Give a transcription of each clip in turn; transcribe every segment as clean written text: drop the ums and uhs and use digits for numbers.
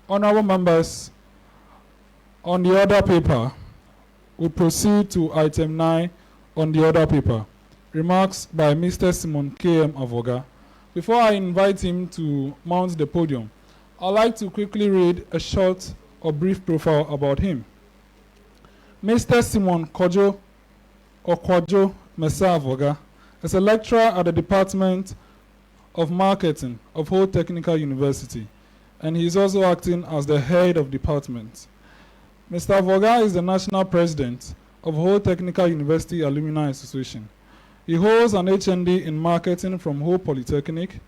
Honorable members, on the order paper, we proceed to item 9 on the order paper. Remarks by Mr. Simon K.M. Avorgah. Before I invite him to mount the podium, I'd like to quickly read a short or brief profile about him. Mr. Simon Kwodjo or Kwodjo Mesa Avorgah is a lecturer at the Department of Marketing of Ho Technical University, and he is also acting as the head of department. Mr. Avorgah is the national president of Ho Technical University Alumni Association. He holds an HND in marketing from Ho Polytechnic,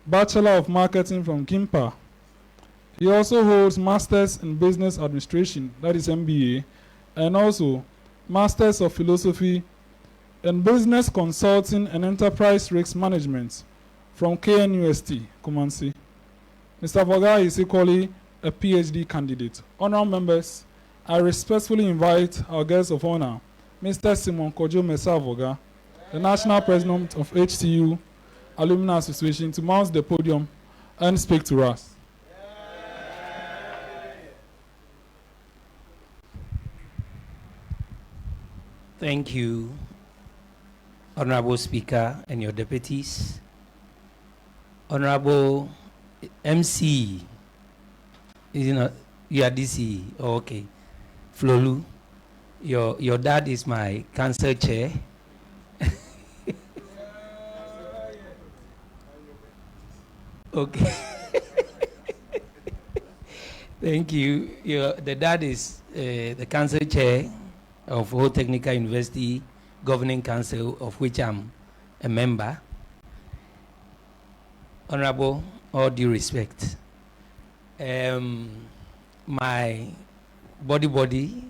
Bachelor of Marketing from Kimpa. He also holds Masters in Business Administration, that is MBA, and also Masters of Philosophy in Business Consulting and Enterprise Risk Management from KNUST, Kumasi. Mr. Avorgah is equally a PhD candidate. Honorable members, I respectfully invite our guest of honor, Mr. Simon Kwodjo Mesa Avorgah, the National President of HTU Alumni Association, to mount the podium and speak to us. Thank you, Honorable Speaker and your deputies. Honorable MC, you are DC, oh, okay. Flolu, your dad is my council chair. Okay. Thank you. The dad is the council chair of Ho Technical University Governing Council, of which I'm a member. Honorable, all due respect, my body,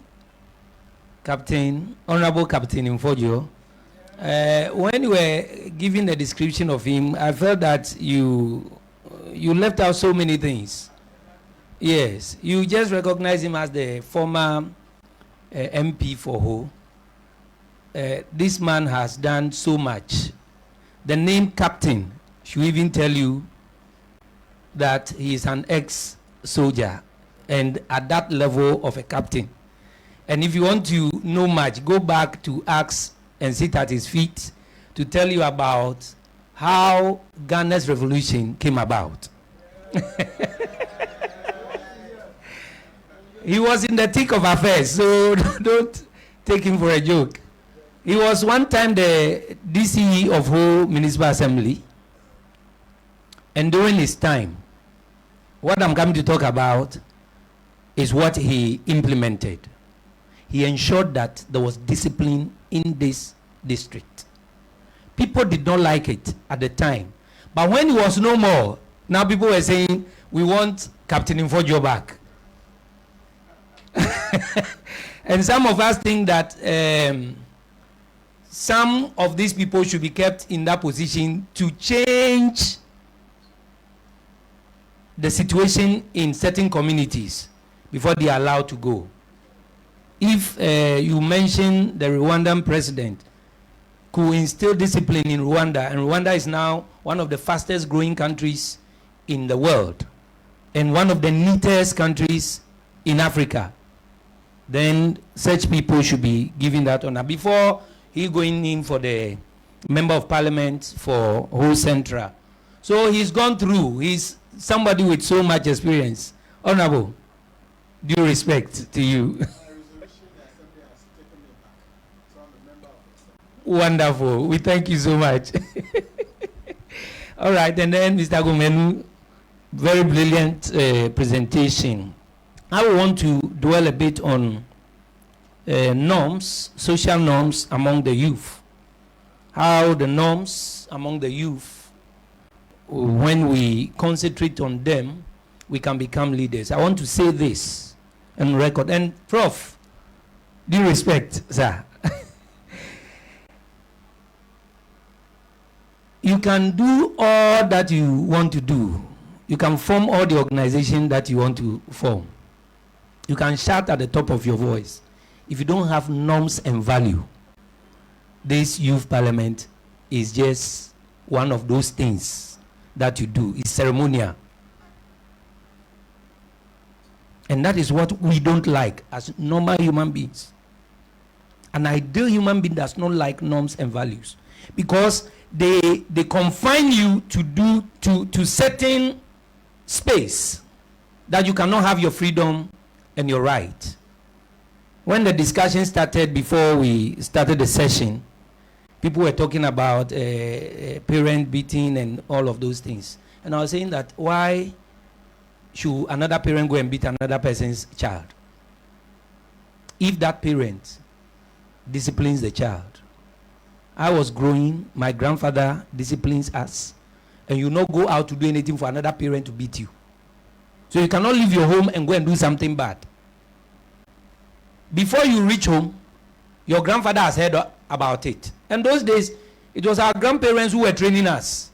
Captain, Honorable Captain Kwodjo, when you were giving a description of him, I felt that you left out so many things. Yes, you just recognize him as the former MP for Ho. This man has done so much. The name Captain should even tell you that he is an ex-soldier and at that level of a captain. And if you want to know much, go back to Acts and sit at his feet to tell you about how Ghana's revolution came about. He was in the thick of affairs, so don't take him for a joke. He was one time the DCE of Ho Municipal Assembly, and during his time, what I'm coming to talk about is what he implemented. He ensured that there was discipline in this district. People did not like it at the time. But when he was no more, now people were saying, we want Captain Kwodjo back. And some of us think that some of these people should be kept in that position to change the situation in certain communities before they are allowed to go. If you mention the Rwandan president who instilled discipline in Rwanda, and Rwanda is now one of the fastest growing countries in the world and one of the neatest countries in Africa, then such people should be given that honor before he going in for the member of parliament for Ho Central. So he's gone through. He's somebody with so much experience. Honorable, due respect to you. Wonderful. We thank you so much. All right, and then Mr. Gumenu, very brilliant presentation. I want to dwell a bit on norms, social norms among the youth. How the norms among the youth, when we concentrate on them, we can become leaders. I want to say this and record. And Prof, due respect, sir. You can do all that you want to do. You can form all the organization that you want to form. You can shout at the top of your voice. If you don't have norms and value, this youth parliament is just one of those things that you do. It's ceremonial. And that is what we don't like as normal human beings. An ideal human being does not like norms and values, because they confine you to certain space that you cannot have your freedom and your right. When the discussion started, before we started the session, people were talking about parent beating and all of those things. And I was saying that why should another parent go and beat another person's child if that parent disciplines the child? I was growing, my grandfather disciplines us, and you not go out to do anything for another parent to beat you. So you cannot leave your home and go and do something bad. Before you reach home, your grandfather has heard about it. And those days, it was our grandparents who were training us.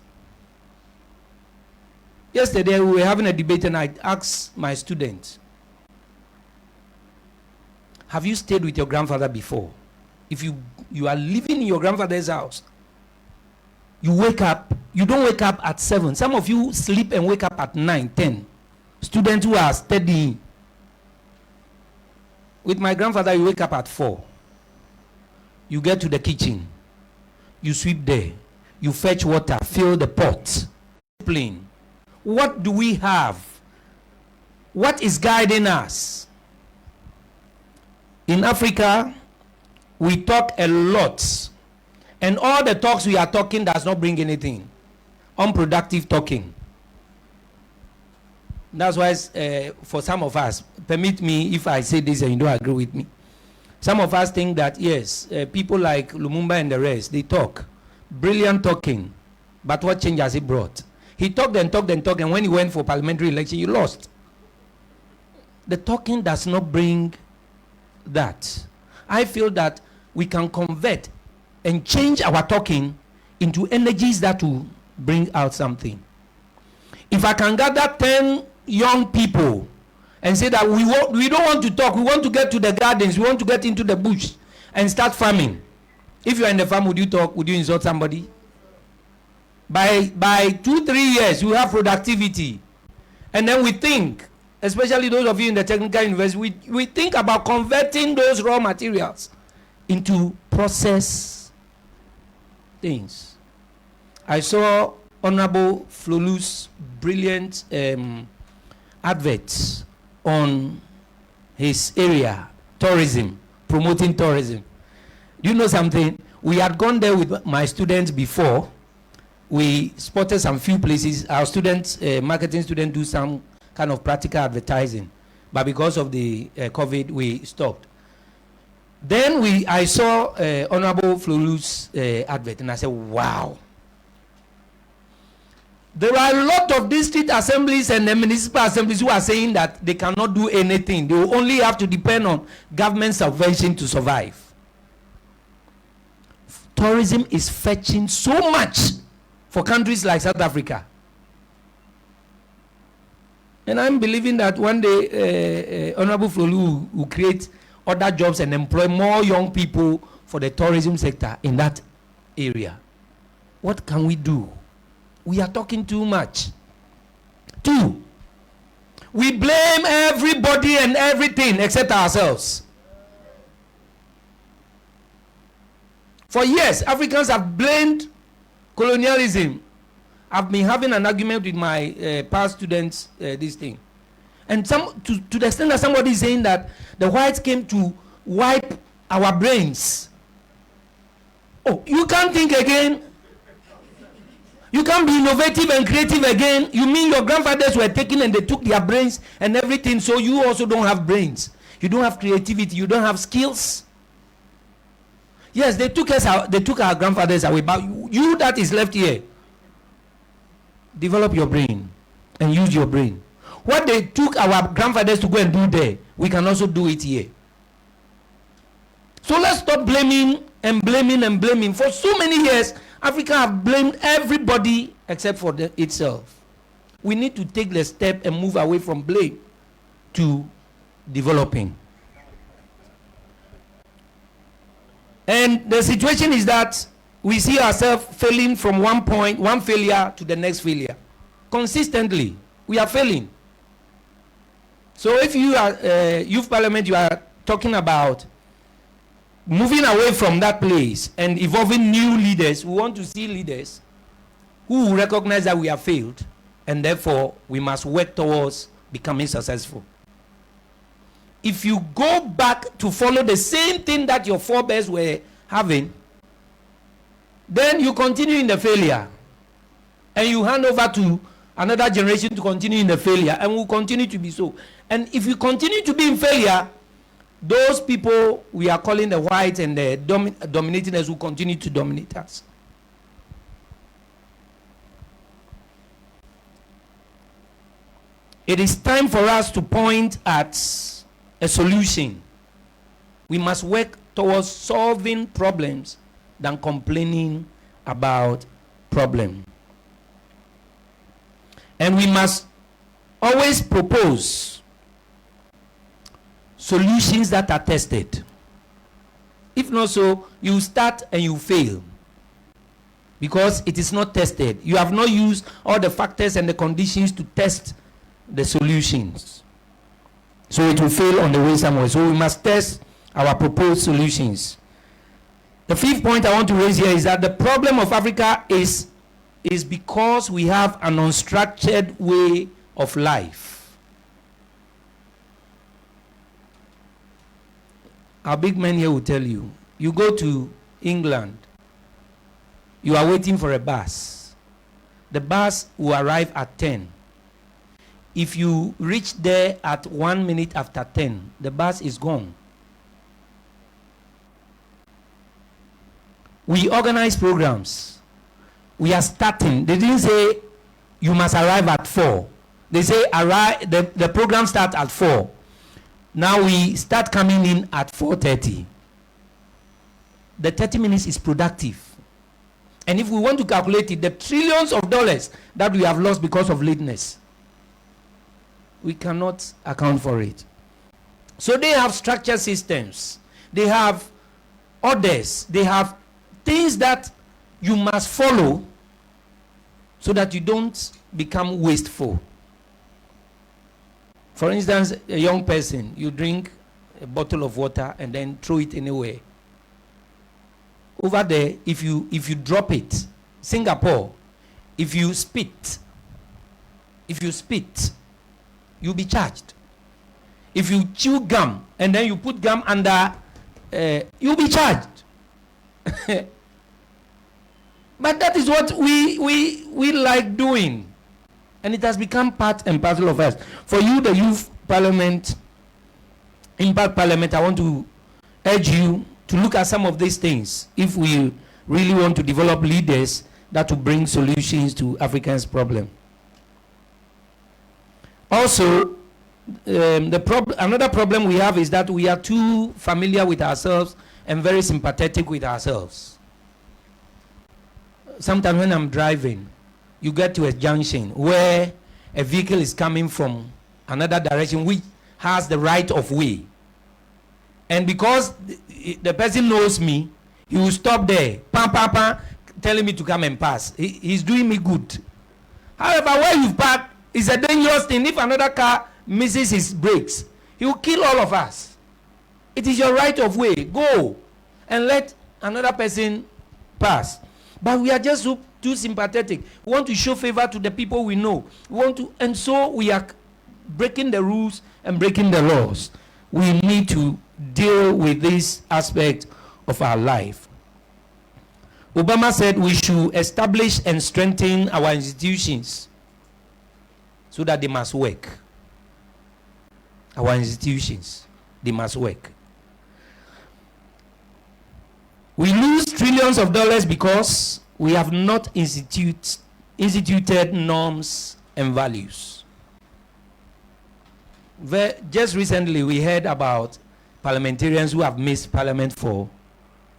Yesterday, we were having a debate, and I asked my students, have you stayed with your grandfather before? If you are living in your grandfather's house, you wake up, you don't wake up at 7. Some of you sleep and wake up at 9, 10. Students who are studying. With my grandfather, you wake up at 4. You get to the kitchen. You sweep there. You fetch water, fill the pot. Plain. What do we have? What is guiding us? In Africa, we talk a lot. And all the talks we are talking does not bring anything. Unproductive talking. That's why for some of us, permit me if I say this and you don't agree with me. Some of us think that, yes, people like Lumumba and the rest, they talk. Brilliant talking. But what change has it brought? He talked and talked and talked, and when he went for parliamentary election, he lost. The talking does not bring that. I feel that we can convert and change our talking into energies that will bring out something. If I can gather 10 young people and say that we don't want to talk, we want to get to the gardens, we want to get into the bush and start farming. If you are in the farm, would you talk? Would you insult somebody? By 2-3 years, we have productivity. And then we think, especially those of you in the technical university, we think about converting those raw materials into process things. I saw Honorable Flolu's brilliant adverts on his area, tourism, promoting tourism. Do you know something? We had gone there with my students before. We spotted some few places. Our students, marketing students, do some kind of practical advertising. But because of the COVID, we stopped. Then I saw Honorable Flolu's advert, and I said, wow. There are a lot of district assemblies and municipal assemblies who are saying that they cannot do anything. They will only have to depend on government subvention to survive. Tourism is fetching so much for countries like South Africa. And I'm believing that one day Honorable Flolu will create other jobs and employ more young people for the tourism sector in that area. What can we do? We are talking too much. 2, we blame everybody and everything except ourselves. For years, Africans have blamed colonialism. I've been having an argument with my past students, this thing. And to the extent that somebody is saying that the whites came to wipe our brains. Oh, you can't think again. You can't be innovative and creative again. You mean your grandfathers were taken and they took their brains and everything, so you also don't have brains. You don't have creativity. You don't have skills. Yes, they took us out. They took our grandfathers away, but you that is left here, develop your brain and use your brain. What they took our grandfathers to go and do there, we can also do it here. So let's stop blaming and blaming and blaming. For so many years, Africa have blamed everybody except for itself. We need to take the step and move away from blame to developing. And the situation is that we see ourselves failing from one failure to the next failure. Consistently, we are failing. So if you are youth parliament, you are talking about moving away from that place and evolving new leaders. We want to see leaders who will recognize that we have failed, and therefore we must work towards becoming successful. If you go back to follow the same thing that your forebears were having, then you continue in the failure, and you hand over to another generation to continue in the failure, and will continue to be so. And if you continue to be in failure, those people we are calling the whites and the dominating us will continue to dominate us. It is time for us to point at a solution. We must work towards solving problems than complaining about problems. And we must always propose solutions that are tested. If not so, you start and you fail because it is not tested. You have not used all the factors and the conditions to test the solutions. So it will fail on the way somewhere. So we must test our proposed solutions. The fifth point I want to raise here is that the problem of Africa is because we have an unstructured way of life. Our big men here will tell you, you go to England, you are waiting for a bus. The bus will arrive at 10. If you reach there at 1 minute after 10, the bus is gone. We organize programs. We are starting. They didn't say you must arrive at 4. They say arrive. The program starts at 4. Now we start coming in at 4:30. The 30 minutes is productive. And if we want to calculate it, the trillions of dollars that we have lost because of lateness, we cannot account for it. So they have structured systems. They have orders. They have things that you must follow so that you don't become wasteful. For instance, a young person, you drink a bottle of water and then throw it anywhere. Over there, if you drop it, Singapore, if you spit, you'll be charged. If you chew gum and then you put gum under, you'll be charged. But that is what we like doing. And it has become part and parcel of us. For you, the youth parliament, impact parliament, I want to urge you to look at some of these things if we really want to develop leaders that will bring solutions to Africans' problem. Also, another problem we have is that we are too familiar with ourselves and very sympathetic with ourselves. Sometimes when I'm driving, you get to a junction where a vehicle is coming from another direction which has the right of way. And because the person knows me, he will stop there, telling me to come and pass. He's doing me good. However, where you've parked is a dangerous thing. If another car misses his brakes, he will kill all of us. It is your right of way. Go and let another person pass. But we are just too sympathetic. We want to show favor to the people we know. And so we are breaking the rules and breaking the laws. We need to deal with this aspect of our life. Obama said we should establish and strengthen our institutions so that they must work. Our institutions, they must work. We lose trillions of dollars because we have not instituted norms and values. Just recently, we heard about parliamentarians who have missed parliament for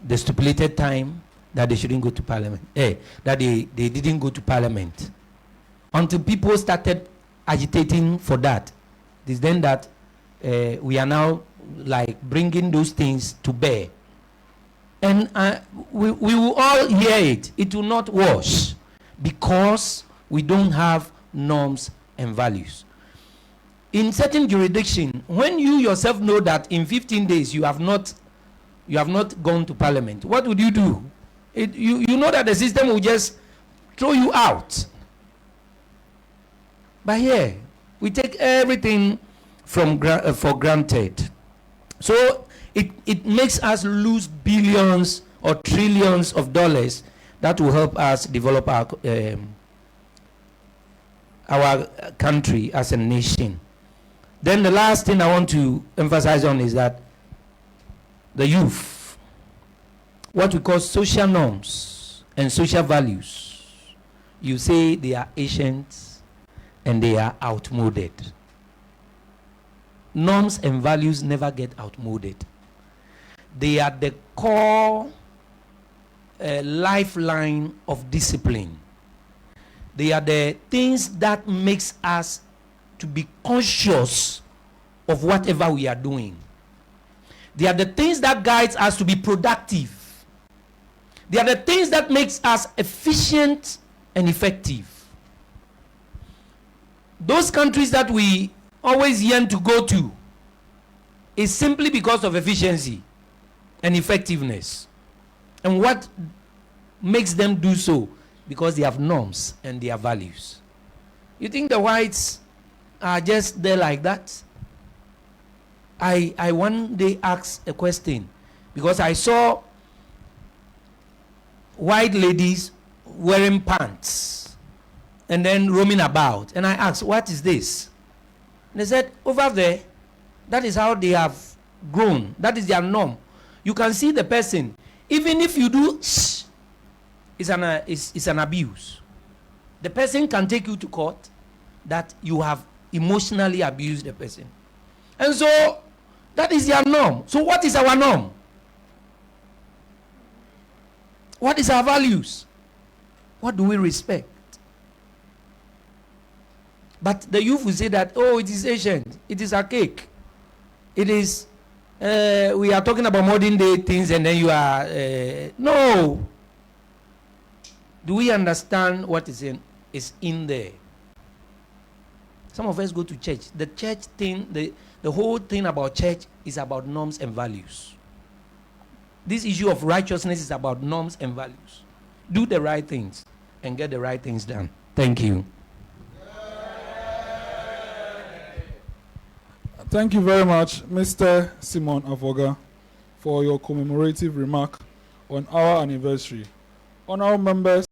the stipulated time that they shouldn't go to parliament, that they didn't go to parliament. Until people started agitating for that. It is then that we are now like bringing those things to bear. And we will all hear it. It will not wash because we don't have norms and values. in certain jurisdiction, when you yourself know that in 15 days you have not gone to parliament, what would you do? You know that the system will just throw you out. But here, we take everything for granted. So it makes us lose billions or trillions of dollars that will help us develop our country as a nation. Then the last thing I want to emphasize on is that the youth, what we call social norms and social values, you say they are ancient and they are outmoded. Norms and values never get outmoded. They are the core lifeline of discipline. They are the things that makes us to be conscious of whatever we are doing. They are the things that guides us to be productive. They are the things that makes us efficient and effective. Those countries that we always yearn to go to is simply because of efficiency and effectiveness. And what makes them do so? Because they have norms and their values. You think the whites are just there like that? I one day asked a question because I saw white ladies wearing pants and then roaming about. And I asked, what is this? And they said, over there, that is how they have grown. That is their norm. You can see the person. Even if you do shh, it's an abuse. The person can take you to court that you have emotionally abused the person. And so, that is their norm. So what is our norm? What is our values? What do we respect? But the youth will say that, oh, it is ancient. It is archaic. It is, we are talking about modern day things and then you are, no. Do we understand what is in there? Some of us go to church. The church thing, the whole thing about church is about norms and values. This issue of righteousness is about norms and values. Do the right things and get the right things done. Thank you. Thank you very much, Mr. Simon Avorgah, for your commemorative remark on our anniversary. Honorable members,